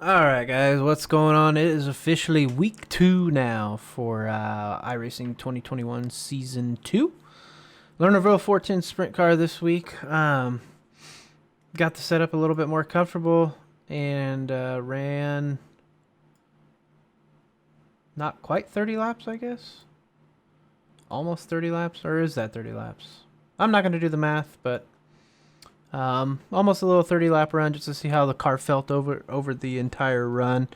Alright guys, what's going on? It is officially week 2 now for iRacing 2021 Season 2. Lernerville 410 Sprint Car this week. Got the setup a little bit more comfortable and ran not quite 30 laps, I guess. Almost 30 laps, or is that 30 laps? I'm not going to do the math, but almost a little 30 lap run just to see how the car felt over the entire run,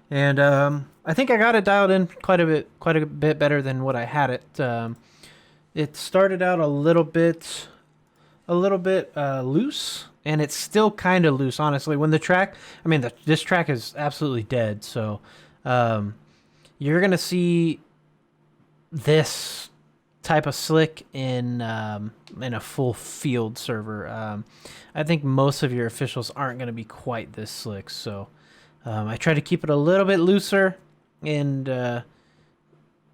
and I think I got it dialed in quite a bit better than what I had it. It started out a little bit loose, and it's still kind of loose, honestly. When the track, I mean, this track is absolutely dead, so you're gonna see this type of slick in a full field server. I think most of your officials aren't going to be quite this slick, so I try to keep it a little bit looser, and in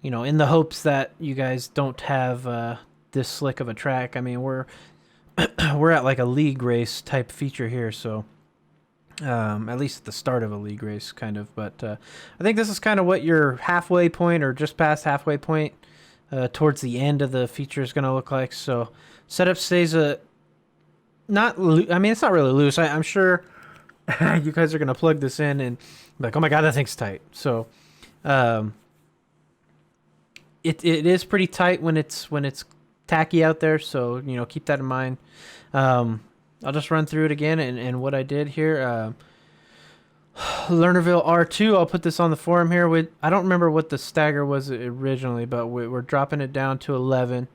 the hopes that you guys don't have this slick of a track. I mean, we're we're at like a league race type feature here, so at least at the start of a league race, kind of. But I think this is kind of what your halfway point or just past halfway point towards the end of the feature is going to look like. So setup stays not I mean, it's not really loose. I'm sure you guys are going to plug this in and be like, oh my god, that thing's tight. So it is pretty tight when it's tacky out there, so keep that in mind. I'll just run through it again and what I did here. Lernerville R2, I'll put this on the forum here. I don't remember what the stagger was originally, but we're dropping it down to 11,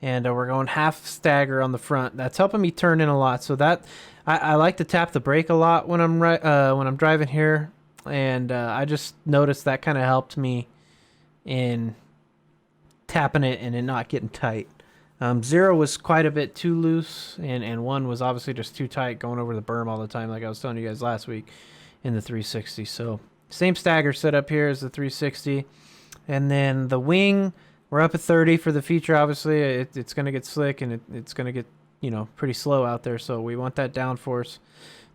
and we're going half stagger on the front. That's helping me turn in a lot, so that I like to tap the brake a lot when I'm driving here, and I just noticed that kind of helped me in tapping it and it not getting tight. 0 was quite a bit too loose, and 1 was obviously just too tight, going over the berm all the time, like I was telling you guys last week in the 360. So same stagger setup here as the 360, and then the wing, we're up at 30 for the feature. Obviously it's going to get slick, and it's going to get pretty slow out there, so we want that downforce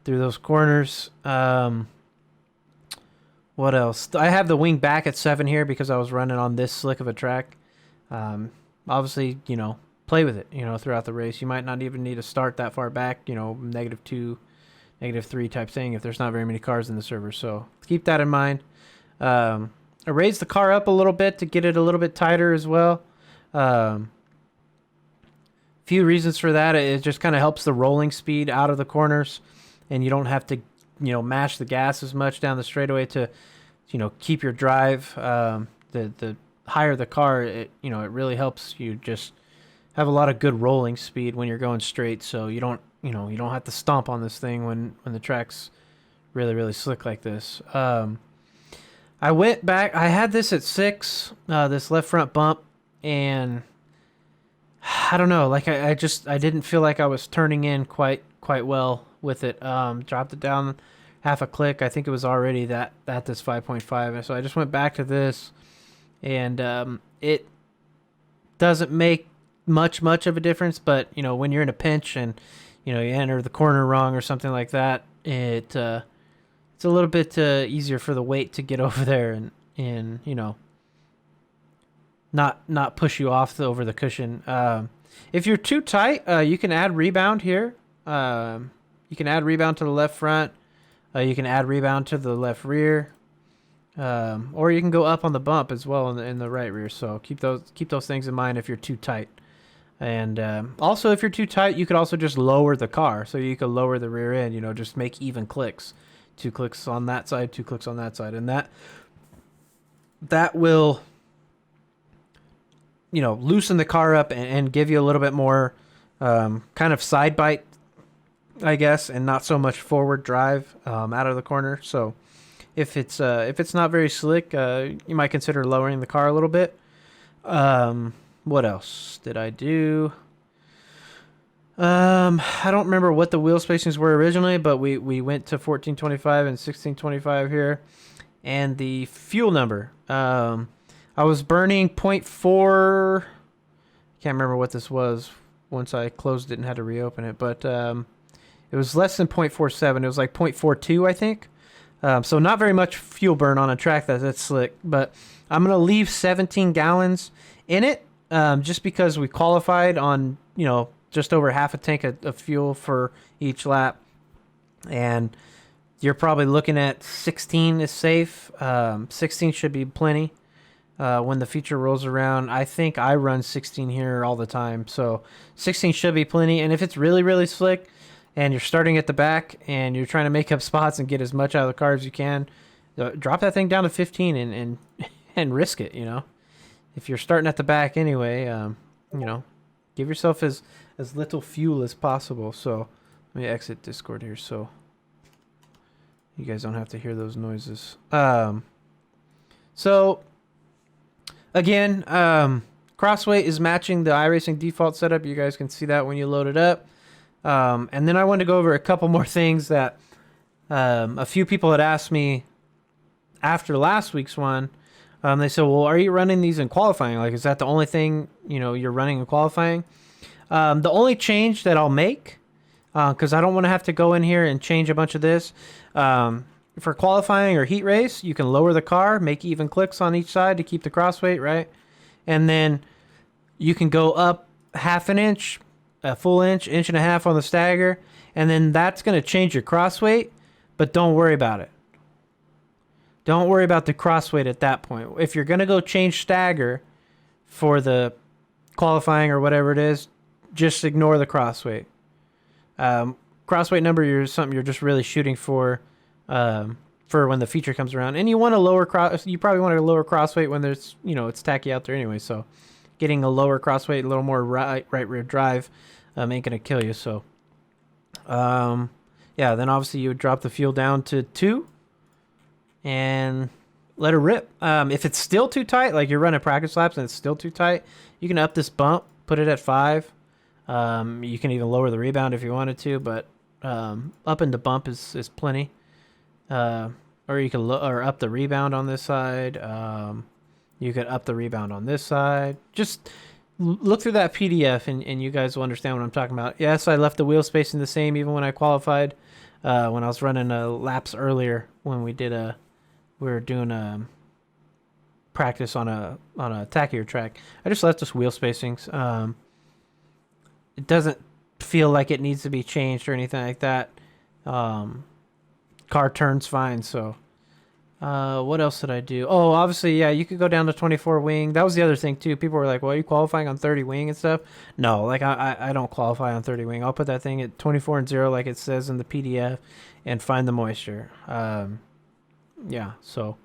through those corners. What else? I have the wing back at 7 here because I was running on this slick of a track. Obviously, play with it, throughout the race. You might not even need to start that far back, -2, -3 type thing if there's not very many cars in the server. So keep that in mind. I raised the car up a little bit to get it a little bit tighter as well. Few reasons for that. It just kind of helps the rolling speed out of the corners, and you don't have to, mash the gas as much down the straightaway to, keep your drive. The higher the car, it really helps you just have a lot of good rolling speed when you're going straight, so you don't have to stomp on this thing when the track's really slick like this. I went back, I had this at 6, this left front bump, and I don't know, like I didn't feel like I was turning in quite well with it. Dropped it down half a click. I think it was already that this 5.5, so I just went back to this, and it doesn't make much of a difference, but when you're in a pinch and you enter the corner wrong or something like that, it's a little bit easier for the weight to get over there and not push you off over the cushion. If you're too tight, you can add rebound here. You can add rebound to the left front. You can add rebound to the left rear. Or you can go up on the bump as well in the right rear. So keep those things in mind if you're too tight. And also, if you're too tight, you could also just lower the car. So you could lower the rear end. Just make even clicks. 2 clicks on that side, 2 clicks on that side, and that will loosen the car up and give you a little bit more kind of side bite, I guess, and not so much forward drive out of the corner. So if it's not very slick, you might consider lowering the car a little bit. What else did I do? I don't remember what the wheel spacings were originally, but we went to 1425 and 1625 here. And the fuel number. I was burning 0.4. Can't remember what this was once I closed it and had to reopen it, but it was less than 0.47. It was like 0.42, I think. So not very much fuel burn on a track that's slick, but I'm going to leave 17 gallons in it just because we qualified on, just over half a tank of fuel for each lap. And you're probably looking at 16 is safe. 16 should be plenty. When the feature rolls around, I think I run 16 here all the time. So 16 should be plenty. And if it's really, really slick and you're starting at the back and you're trying to make up spots and get as much out of the car as you can, drop that thing down to 15 and risk it, If you're starting at the back anyway, give yourself as little fuel as possible. So let me exit Discord here so you guys don't have to hear those noises. So again, crossweight is matching the iRacing default setup. You guys can see that when you load it up. And then I wanted to go over a couple more things that a few people had asked me after last week's one. They said, well, are you running these in qualifying? Like, is that the only thing, you're running in qualifying? The only change that I'll make, because I don't want to have to go in here and change a bunch of this. For qualifying or heat race, you can lower the car, make even clicks on each side to keep the crossweight, right? And then you can go up half an inch, a full inch, inch and a half on the stagger, and then that's going to change your crossweight, but don't worry about it. Don't worry about the crossweight at that point. If you're going to go change stagger for the qualifying or whatever it is, just ignore the crossweight. Crossweight number is something you're just really shooting for when the feature comes around. And you want a lower you probably want a lower crossweight when there's, it's tacky out there anyway. So getting a lower crossweight, a little more right rear drive, ain't gonna kill you. So, yeah, then obviously you would drop the fuel down to 2 and let her rip. If it's still too tight, like you're running practice laps and it's still too tight, you can up this bump, put it at 5. You can even lower the rebound if you wanted to, but up in the bump is plenty. Or you can or up the rebound on this side. You could up the rebound on this side. Just look through that PDF and you guys will understand what I'm talking about. Yes, I left the wheel spacing the same even when I qualified. When I was running laps earlier, when we were doing practice on a tackier track, I just left us wheel spacings. It doesn't feel like it needs to be changed or anything like that. Car turns fine. So what else did I do? Oh, obviously, yeah, you could go down to 24 wing. That was the other thing too. People were like, well, are you qualifying on 30 wing and stuff? No, like I don't qualify on 30 wing. I'll put that thing at 24 and 0 like it says in the PDF and find the moisture. Yeah, so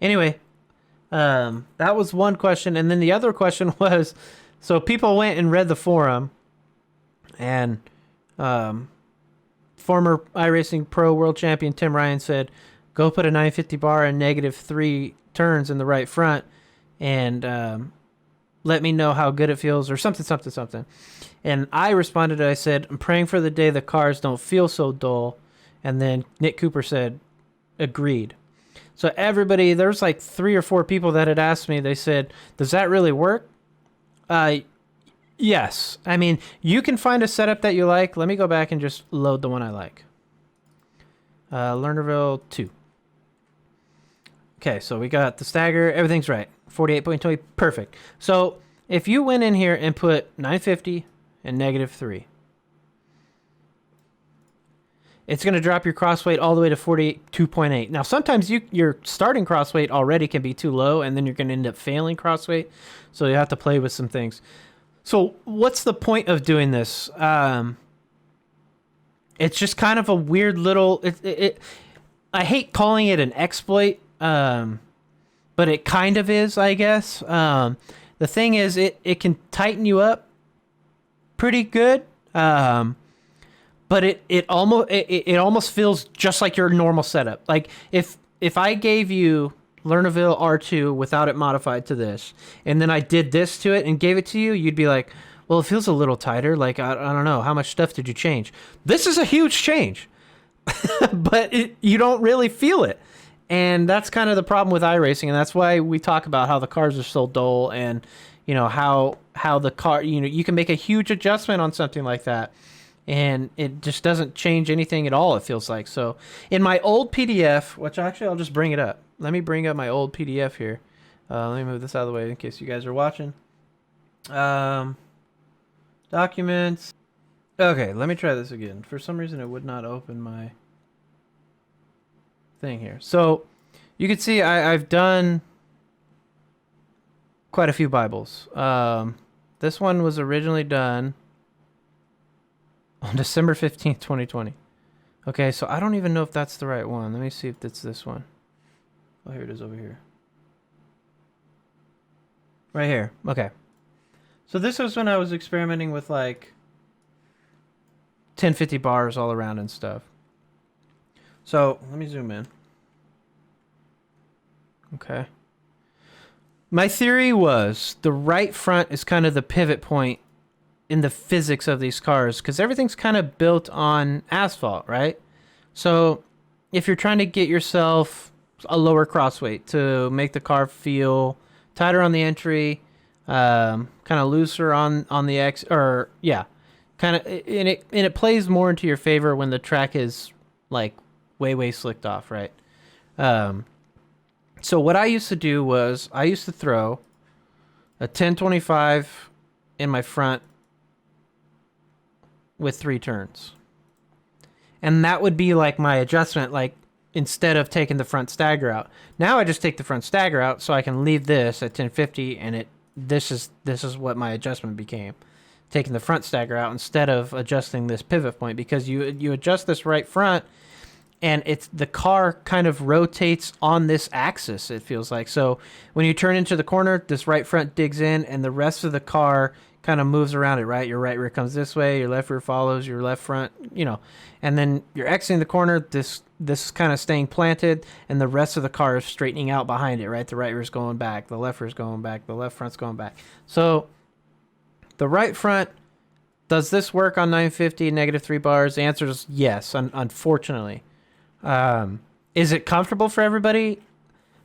anyway, that was one question. And then the other question was, so people went and read the forum, and former iRacing Pro World Champion Tim Ryan said, go put a 950 bar and -3 turns in the right front and let me know how good it feels, or something. And I responded, I said, I'm praying for the day the cars don't feel so dull. And then Nick Cooper said, agreed. So everybody, there's like 3 or 4 people that had asked me, they said, does that really work? Yes. I mean, you can find a setup that you like. Let me go back and just load the one I like. Lernerville 2. Okay, so we got the stagger. Everything's right. 48.20. Perfect. So if you went in here and put 950 and -3, it's going to drop your crossweight all the way to 42.8. Now, sometimes your starting crossweight already can be too low, and then you're going to end up failing crossweight. So you have to play with some things. So what's the point of doing this? It's just kind of a weird little... I hate calling it an exploit, but it kind of is, I guess. The thing is, it can tighten you up pretty good, but it almost feels just like your normal setup. Like if I gave you Lernerville R2 without it modified to this, and then I did this to it and gave it to you, you'd be like, well, it feels a little tighter. Like, I don't know. How much stuff did you change? This is a huge change, but you don't really feel it. And that's kind of the problem with iRacing. And that's why we talk about how the cars are so dull, and, how the car, you can make a huge adjustment on something like that. and it just doesn't change anything at all, it feels like. So in my old PDF, which actually I'll just bring it up. Let me bring up my old PDF here. Let me move this out of the way in case you guys are watching. Documents. Okay, let me try this again. For some reason, it would not open my thing here. So you can see I've done quite a few Bibles. This one was originally done on December 15th, 2020. Okay, so I don't even know if that's the right one. Let me see if it's this one. Oh, here it is over here. Right here. Okay. So this was when I was experimenting with like 1050 bars all around and stuff. So let me zoom in. Okay. My theory was the right front is kind of the pivot point in the physics of these cars, because everything's kind of built on asphalt, right? So if you're trying to get yourself a lower cross weight to make the car feel tighter on the entry, kind of looser on the X, or yeah, kind of, and it plays more into your favor when the track is like way slicked off, right? So what I used to do was I used to throw a 1025 in my front with 3 turns. And that would be like my adjustment, like instead of taking the front stagger out. Now I just take the front stagger out so I can leave this at 1050, and this is what my adjustment became. Taking the front stagger out instead of adjusting this pivot point, because you adjust this right front and the car kind of rotates on this axis, it feels like. So when you turn into the corner, this right front digs in and the rest of the car kind of moves around it, right? Your right rear comes this way, your left rear follows, your left front, and then you're exiting the corner, this is kind of staying planted, and the rest of the car is straightening out behind it, right? The right rear's going back, the left rear's going back, the left front's going back. So the right front, does this work on 950, -3 bars? The answer is yes, unfortunately. Is it comfortable for everybody?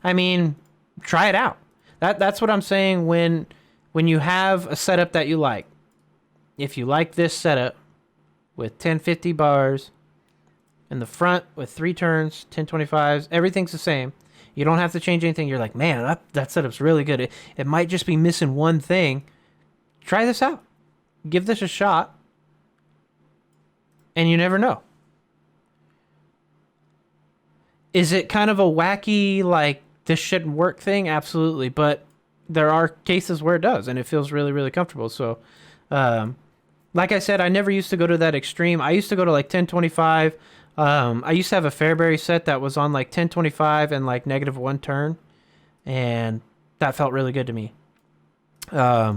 I mean, try it out. That's what I'm saying when you have a setup that you like. If you like this setup with 1050 bars in the front with 3 turns, 1025s, everything's the same. You don't have to change anything. You're like, man, that setup's really good. It might just be missing one thing. Try this out. Give this a shot. And you never know. Is it kind of a wacky, like, this shouldn't work thing? Absolutely. But there are cases where it does, and it feels really, really comfortable. So, like I said, I never used to go to that extreme. I used to go to, like, 1025. I used to have a Fairbury set that was on, like, 1025 and, like, -1 turn. And that felt really good to me. But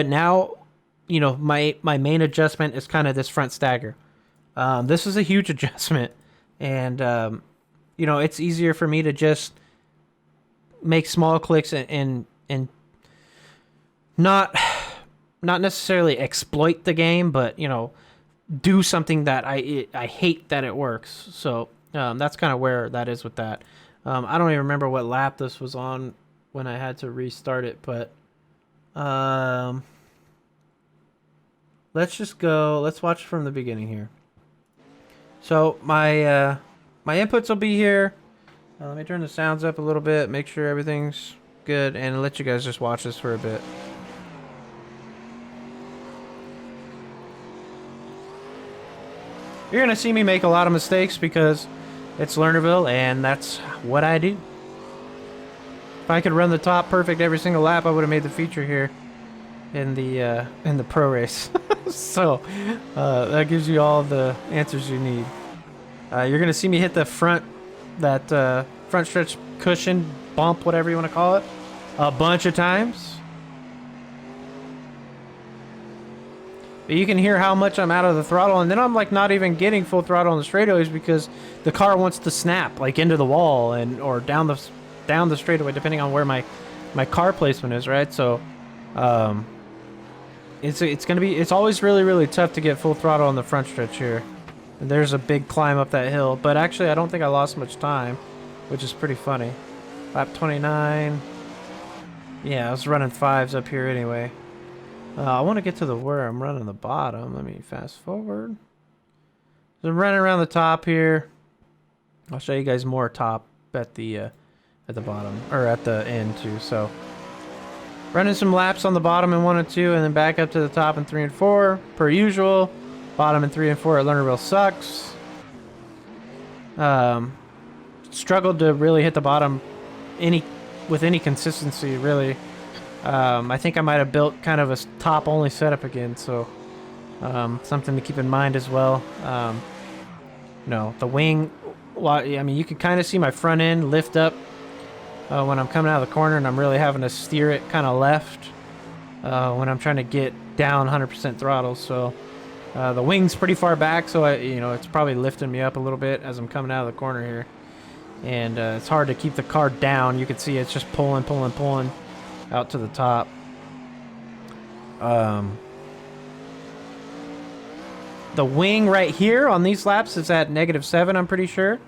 now, my main adjustment is kind of this front stagger. This is a huge adjustment. And, it's easier for me to just make small clicks and not necessarily exploit the game, but, do something that I hate that it works. So that's kind of where that is with that. I don't even remember what lap this was on when I had to restart it, but let's watch from the beginning here. So my inputs will be here. Let me turn the sounds up a little bit, make sure everything's good, and let you guys just watch this for a bit. You're going to see me make a lot of mistakes because it's Lernerville, and that's what I do. If I could run the top perfect every single lap, I would have made the feature here in the pro race. So that gives you all the answers you need. You're gonna see me hit the front stretch cushion bump, whatever you want to call it, a bunch of times. But you can hear how much I'm out of the throttle, and then I'm like not even getting full throttle on the straightaways because the car wants to snap like into the wall or down the straightaway, depending on where my car placement is, right? So it's always really, really tough to get full throttle on the front stretch here. And there's a big climb up that hill, but actually I don't think I lost much time, which is pretty funny. Lap 29. Yeah, I was running 5s up here anyway. I want to get to the where I'm running the bottom. Let me fast forward. So I'm running around the top here. I'll show you guys more top at the bottom, or at the end too. So running some laps on the bottom in 1 and 2, and then back up to the top in 3 and 4 per usual. Bottom in 3 and 4 at Lernerville sucks. Struggled to really hit the bottom with any consistency, really. I think I might have built kind of a top only setup again, so something to keep in mind as well. The wing, well, I mean, you can kind of see my front end lift up when I'm coming out of the corner, and I'm really having to steer it kind of left when I'm trying to get down 100% throttle. So the wing's pretty far back, so it's probably lifting me up a little bit as I'm coming out of the corner here. And it's hard to keep the car down. You can see it's just pulling out to the top. The wing right here on these laps is at -7, I'm pretty sure.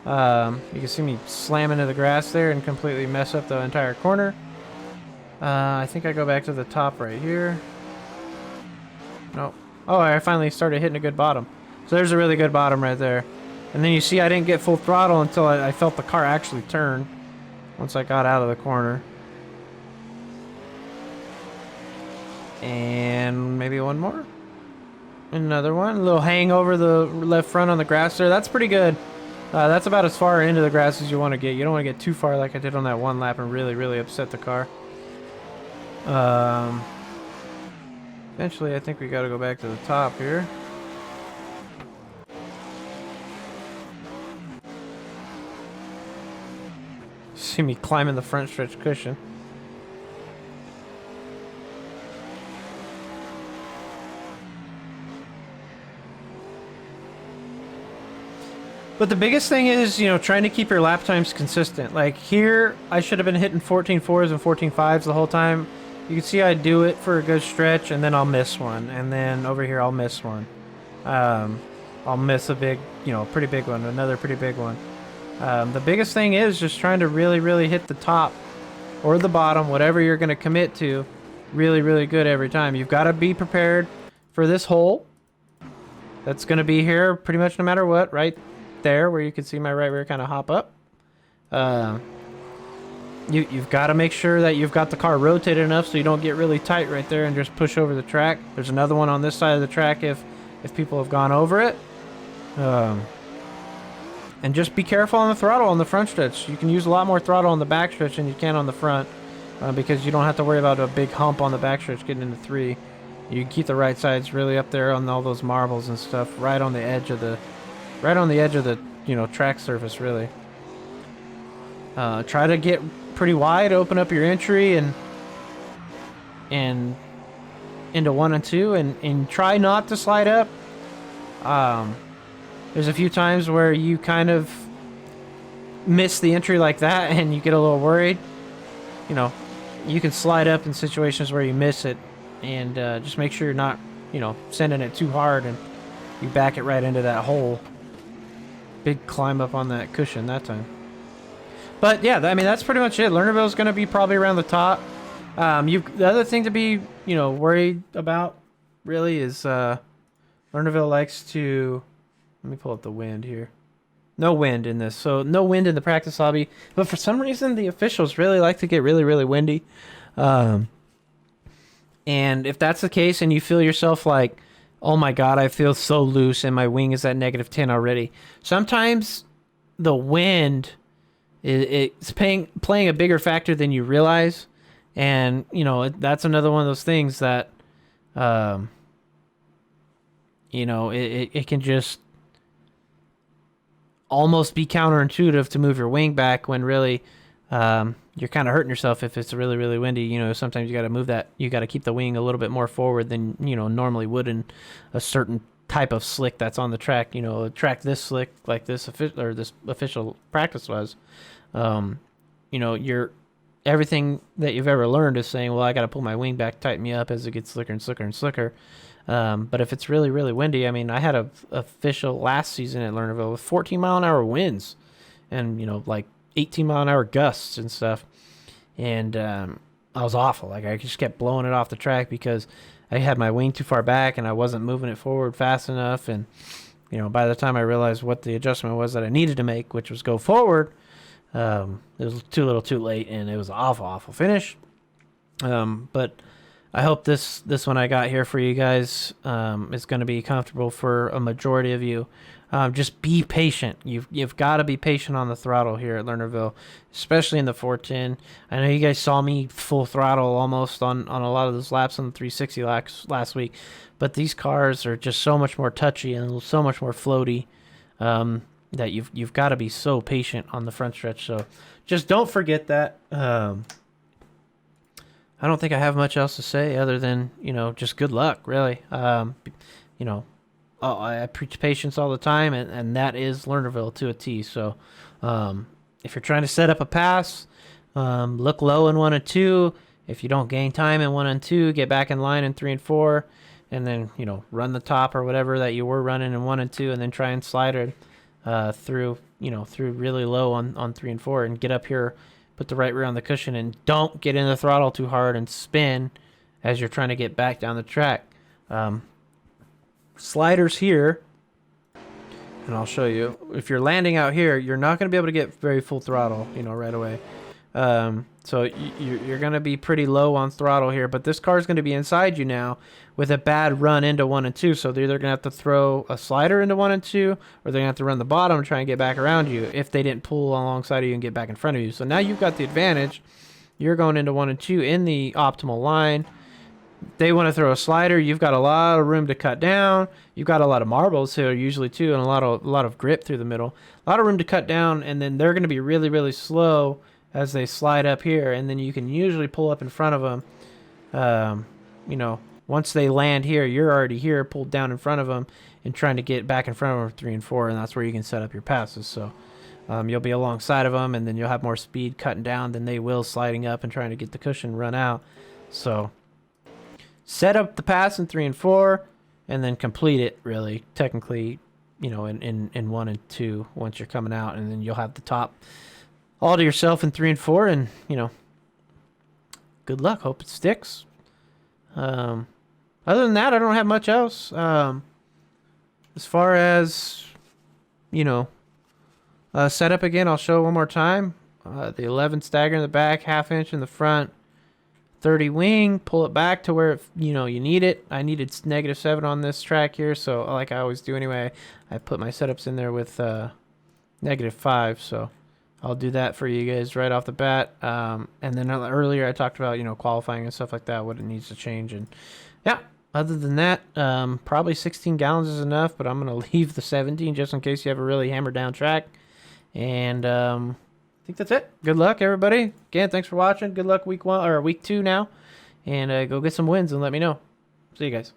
You can see me slam into the grass there and completely mess up the entire corner. I think I go back to the top right here. Nope. Oh, I finally started hitting a good bottom. So there's a really good bottom right there. And then you see I didn't get full throttle until I felt the car actually turn once I got out of the corner. And maybe one more. Another one. A little hang over the left front on the grass there. That's pretty good. That's about as far into the grass as you want to get. You don't want to get too far like I did on that one lap and really upset the car. Eventually, I think we got to go back to the top here. See me climbing the front stretch cushion. But the biggest thing is, trying to keep your lap times consistent. Like here, I should have been hitting 14.4s and 14.5s the whole time. You can see I do it for a good stretch, and then I'll miss one. And then over here, I'll miss one. I'll miss a big, pretty big one, another pretty big one. The biggest thing is just trying to really hit the top or the bottom, whatever you're going to commit to, really good every time. You've got to be prepared for this hole. That's going to be here pretty much no matter what, right there where you can see my right rear kind of hop up. You've got to make sure that you've got the car rotated enough so you don't get really tight right there and just push over the track. There's another one on this side of the track if people have gone over it. And just be careful on the throttle on the front stretch. You can use a lot more throttle on the back stretch than you can on the front because you don't have to worry about a big hump on the back stretch getting into 3. You can keep the right sides really up there on all those marbles and stuff, right on the edge of the track surface, really. Try to get pretty wide, open up your entry and into 1 and 2, and try not to slide up. There's a few times where you kind of miss the entry like that and you get a little worried. You can slide up in situations where you miss it, and just make sure you're not, sending it too hard and you back it right into that hole. Big climb up on that cushion that time. But yeah, I mean, that's pretty much it. Lernerville is going to be probably around the top. The other thing to be, worried about really is Lernerville likes to... Let me pull up the wind here. No wind in this. So no wind in the practice lobby. But for some reason, the officials really like to get really windy. And if that's the case and you feel yourself like, oh my God, I feel so loose and my wing is at -10 already. Sometimes the wind, it's playing a bigger factor than you realize. And, that's another one of those things that, it can just almost be counterintuitive to move your wing back when really you're kind of hurting yourself if it's really windy. Sometimes you got to move that. You got to keep the wing a little bit more forward than normally would in a certain type of slick that's on the track. A track this slick like this official practice was. Everything that you've ever learned is saying, well, I got to pull my wing back, tighten me up as it gets slicker and slicker. But if it's really windy, I mean, I had a official last season at Lernerville with 14-mile-an-hour winds and, like 18-mile-an-hour gusts and stuff. And I was awful. Like I just kept blowing it off the track because I had my wing too far back and I wasn't moving it forward fast enough. And by the time I realized what the adjustment was that I needed to make, which was go forward, it was too little, too late, and it was an awful, awful finish. But I hope this one I got here for you guys is going to be comfortable for a majority of you. Just be patient. You've got to be patient on the throttle here at Lernerville, especially in the 410. I know you guys saw me full throttle almost on a lot of those laps on the 360 last week, but these cars are just so much more touchy and so much more floaty that you've got to be so patient on the front stretch. So just don't forget that. I don't think I have much else to say other than just good luck, really. I preach patience all the time, and that is Lernerville to a T. So if you're trying to set up a pass, look low in 1 and 2. If you don't gain time in 1 and 2, get back in line in 3 and 4, and then run the top or whatever that you were running in 1 and 2, and then try and slide it through really low on 3 and 4, and get up here, put the right rear on the cushion, and don't get in the throttle too hard and spin as you're trying to get back down the track. Sliders here, and I'll show you. If you're landing out here, you're not going to be able to get very full throttle, right away. So you're going to be pretty low on throttle here, but this car is going to be inside you now with a bad run into 1 and 2. So they're either going to have to throw a slider into 1 and 2, or they're going to have to run the bottom and try and get back around you if they didn't pull alongside of you and get back in front of you. So now you've got the advantage. You're going into 1 and 2 in the optimal line. They want to throw a slider. You've got a lot of room to cut down. You've got a lot of marbles here usually too, and a lot of grip through the middle. A lot of room to cut down, and then they're going to be really, really slow as they slide up here, and then you can usually pull up in front of them. Once they land here, you're already here, pulled down in front of them, and trying to get back in front of them 3 and 4, and that's where you can set up your passes. So you'll be alongside of them, and then you'll have more speed cutting down than they will sliding up and trying to get the cushion run out. So set up the pass in 3 and 4, and then complete it really technically, in 1 and 2 once you're coming out, and then you'll have the top all to yourself in 3 and 4, and good luck. Hope it sticks. Other than that, I don't have much else. As far as setup again, I'll show it one more time. The 11 stagger in the back, 1/2 inch in the front. 30 wing, pull it back to where you need it. I needed -7 on this track here, so like I always do anyway, I put my setups in there with -5, so I'll do that for you guys right off the bat. And then earlier I talked about qualifying and stuff like that, what it needs to change, and yeah. Other than that, probably 16 gallons is enough, but I'm gonna leave the 17 just in case you have a really hammered down track. And I think that's it. Good luck, everybody. Again, thanks for watching. Good luck week 1 or week 2 now. And go get some wins and let me know. See you guys.